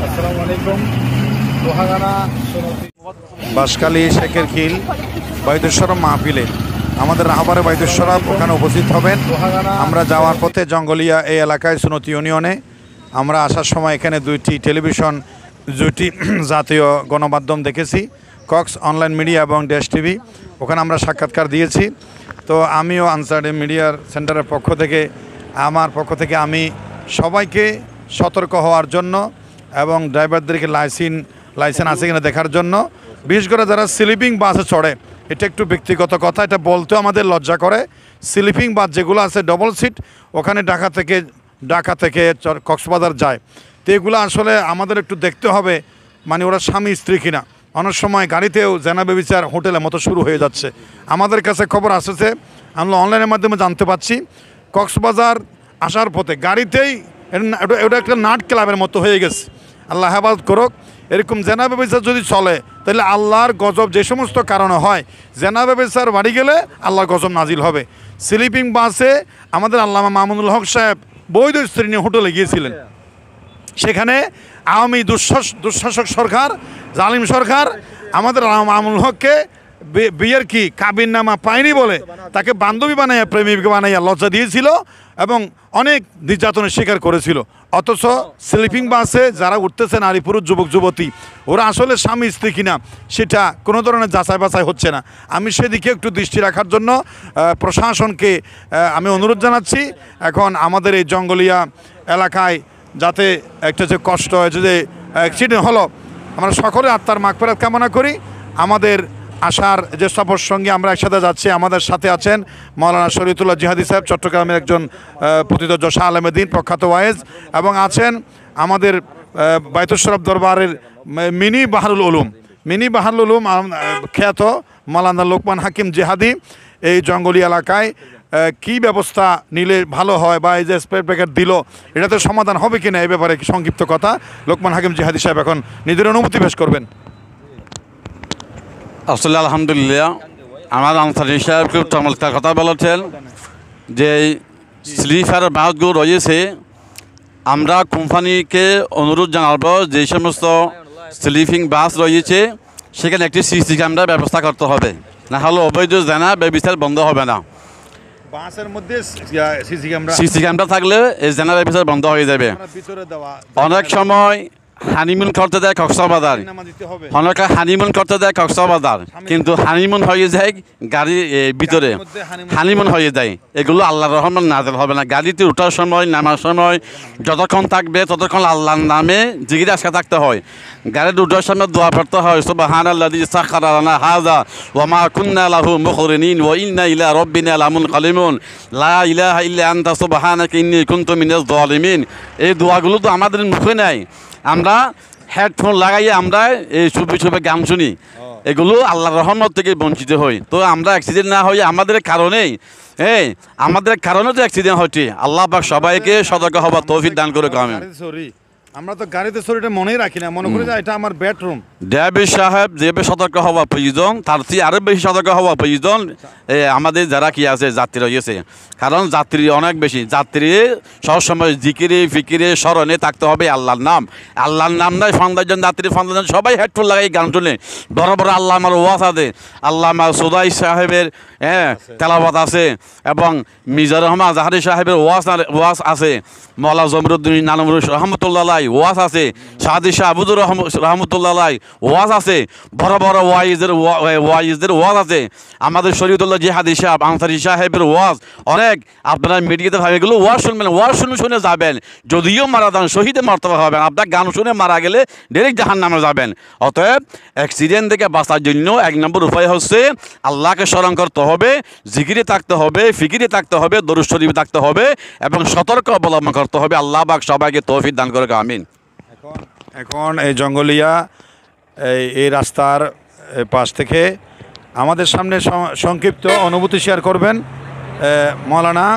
আসসালামু আলাইকুম। লোহাগানা বাঁশখালী শেখের খিল বৈদেশ্বর মাহফিলে আমাদের রাহাবারে বৈদেশ্বর ওখানে উপস্থিত হবেন। আমরা যাওয়ার পথে জঙ্গলিয়া এই এলাকায় সুনতি ইউনিয়নে আমরা আসার সময় এখানে দুইটি জাতীয় গণমাধ্যম দেখেছি, কক্স অনলাইন মিডিয়া এবং দেশ টিভি। ওখানে আমরা সাক্ষাৎকার দিয়েছি। তো আমিও আনসার মিডিয়ার সেন্টারের পক্ষ থেকে আমার পক্ষ থেকে আমি সবাইকে সতর্ক হওয়ার জন্য এবং ড্রাইভারদেরকে লাইসেন্স আছে কিনা দেখার জন্য, বিশেষ করে যারা স্লিপিং বাসে চড়ে, এটা একটু ব্যক্তিগত কথা, এটা বলতেও আমাদের লজ্জা করে। স্লিপিং বাস যেগুলো আছে ডবল সিট, ওখানে ঢাকা থেকে কক্সবাজার যায়, তো এগুলো আসলে আমাদের একটু দেখতে হবে, মানে ওরা স্বামী স্ত্রী কিনা। অনেক সময় গাড়িতেও জেনা ব্যভিচার হোটেলের মতো শুরু হয়ে যাচ্ছে। আমাদের কাছে খবর আসছে, আমরা অনলাইনের মাধ্যমে জানতে পারছি, কক্সবাজার আসার পথে গাড়িতেই এটা একটা নাট ক্লাবের মতো হয়ে গেছে। আল্লাহ হেফাজত করুক। এরকম জেনা ব্যভিচার যদি চলে তাহলে আল্লাহর গজব যে সমস্ত কারণে হয়, জেনা ব্যভিচার বাড়ি গেলে আল্লাহর গজব নাজিল হবে। স্লিপিং বাসে আমাদের আল্লামা মামুনুল হক সাহেব বৈধ স্ত্রী নিয়ে হোটেলে গিয়েছিলেন। সেখানে আওয়ামী দুঃশাসক সরকার, জালিম সরকার আমাদের মামুনুল হককে বিয়ের কাবিন নামা পায়নি বলে তাকে বান্ধবী বানাইয়া, প্রেমিক বানাইয়া লজ্জা দিয়েছিল এবং অনেক নির্যাতনের শিকার করেছিল। অথচ স্লিপিং বাসে যারা উঠতেছে নারী পুরুষ যুবক যুবতী, ওরা আসলে স্বামী স্ত্রী কিনা সেটা কোনো ধরনের যাচাই বাছাই হচ্ছে না। আমি সেদিকে একটু দৃষ্টি রাখার জন্য প্রশাসনকে আমি অনুরোধ জানাচ্ছি। এখন আমাদের এই জঙ্গলিয়া এলাকায় যাতে একটা যে কষ্ট হয়েছে, যে অ্যাক্সিডেন্ট হলো, আমরা সকলে আত্মার মাগফিরাত কামনা করি। আমাদের আসার যে সফর সঙ্গে আমরা একসাথে যাচ্ছি, আমাদের সাথে আছেন মৌলানা শরীয়তুল্লাহ জিহাদি সাহেব, চট্টগ্রামের একজন প্রথিতযশ শাহ আলেমে দ্বীন প্রখ্যাত ওয়াইজ, এবং আছেন আমাদের বাইতুল শরফ দরবারের মিনি বাহারুল উলুম খ্যাত মৌলানা লোকমান হাকিম জিহাদি। এই জঙ্গলি এলাকায় কি ব্যবস্থা নিলে ভালো হয়, বা এই যে স্প্রে প্যাকেট দিল, এটাতে সমাধান হবে কিনা, এই ব্যাপারে সংক্ষিপ্ত কথা লোকমান হাকিম জিহাদি সাহেব এখন নিজের অনুমতি পেশ করবেন। আসলে আলহামদুলিল্লাহ, আমার আনসারি সাহেব খুব চমৎকার কথা বলেছেন যে স্লিপার বাসগুলো রয়েছে, আমরা কোম্পানিকে অনুরোধ জানাবো যে সমস্ত স্লিপিং বাস রয়েছে সেখানে একটি সিসি ক্যামেরার ব্যবস্থা করতে হবে, না হলে অবৈধ জেনা ব্যবচার বন্ধ হবে না। বাসের মধ্যে সিসি ক্যামেরা থাকলে এই জেনা ব্যবচার বন্ধ হয়ে যাবে। অনেক সময় হানিমুন করতে দেয় কক্সবাজার, অনেকে হানিমুন করতে দেয় কক্সবাজার, কিন্তু হানিমুন হয়ে যায় গাড়ির ভিতরে, হানিমুন হয়ে যায়। এগুলো আল্লাহর রহমান নাযিল হবে না। গাড়িতে ওঠার সময়, নামার সময় যতক্ষণ থাকবে ততক্ষণ আল্লাহর নামে জিকির আজকে থাকতে হয়। গাড়িতে ওঠার সময় দোয়া পড়তে হয়, সুবহানাল্লাযী সাখারা লানা হাযা ওয়া মা কুন্না লাহু মুকরিনিন ওয়া ইন্না ইলা রাব্বিনা লামুনকালিমুন লা ইলাহা ইল্লা আনতা সুবহানাকা ইন্নী কুনতু মিনাজ জালিমিন। এই দোয়াগুলো তো আমাদের মুখে নাই, আমরা হেডফোন লাগাইয়ে আমরা এই ছুপে গান শুনি, এগুলো আল্লাহর রহমত থেকে বঞ্চিত হই। তো আমরা অ্যাক্সিডেন্ট না হই আমাদের কারণেই, আমাদের কারণে তো অ্যাক্সিডেন্ট হচ্ছে। আল্লাহ পাক সবাইকে সতর্ক হবার তৌফিক দান করে। আমরা তো গাড়িতে চড়িটা মনেই রাখি না, মনে করি যে এটা আমার বেডরুম। ড্রাইভার সাহেব যেভাবে সতর্ক হওয়া প্রয়োজন, তার চেয়ে আরও বেশি সতর্ক হওয়া প্রয়োজন আমাদের যারা কি আছে যাত্রী রয়েছে। কারণ যাত্রী অনেক বেশি, যাত্রী সবসময় জিকিরে ফিকিরে স্মরণে থাকতে হবে আল্লাহর নাম নাই। ফান্দাজন যাত্রী ফান্দাজন সবাই হেডফোন লাগাই গান শুনে। বড় বড় আল্লাহ আমার ওয়াজ আছে, আল্লাহ আমার সুদাই সাহেবের তেলাওয়াত আছে, এবং মিজানুর রহমান জাহারি সাহেবের ওয়াজ আছে, মৌলা জমরুদ্দিন নানমুর রহমতুল্লাহ ওয়াজ আছে, সাদি শাহ আবুদুর রহমতুল্লাহ ওয়াজ আছে, বড় বড় ওয়াইজদের ওয়াজ আছে, আমাদের শরীয়তুল্লাহ জিহাদি সাহেব আনসারি সাহেবের ওয়াজ অনেক। আপনারা মিডিয়াতে ভাবে এগুলো ওয়াজ শুনবেন, ওয়াজ শুনে যাবেন, যদিও মারা যান শহীদে মর্তবা হবেন, আপনার গান শুনে মারা গেলে ডাইরেক্ট জাহান্নামে যাবেন। অতএব অ্যাক্সিডেন্ট থেকে বাঁচার জন্য এক নম্বর উপায় হচ্ছে আল্লাহকে স্মরণ করতে হবে, জিকিরে থাকতে হবে, ফিকিরে থাকতে হবে, দরুদ শরীফে থাকতে হবে, এবং সতর্ক অবলম্বন করতে হবে। আল্লাহ পাক সবাইকে তৌফিক দান করে, আমিন। এখন এই জঙ্গলিয়া এই রাস্তার পাশ থেকে আমাদের সামনে সংক্ষিপ্ত অনুভূতি শেয়ার করবেন মৌলানা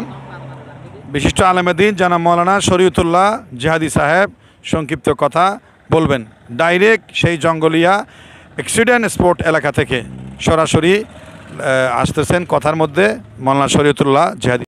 বিশিষ্ট আলেমে দ্বীন জনাব মৌলানা শরীয়তুল্লাহ জিহাদি সাহেব। সংক্ষিপ্ত কথা বলবেন ডাইরেক্ট সেই জঙ্গলিয়া অ্যাক্সিডেন্ট স্পট এলাকা থেকে সরাসরি আসতেছেন কথার মধ্যে মৌলানা শরীয়তুল্লাহ জিহাদি।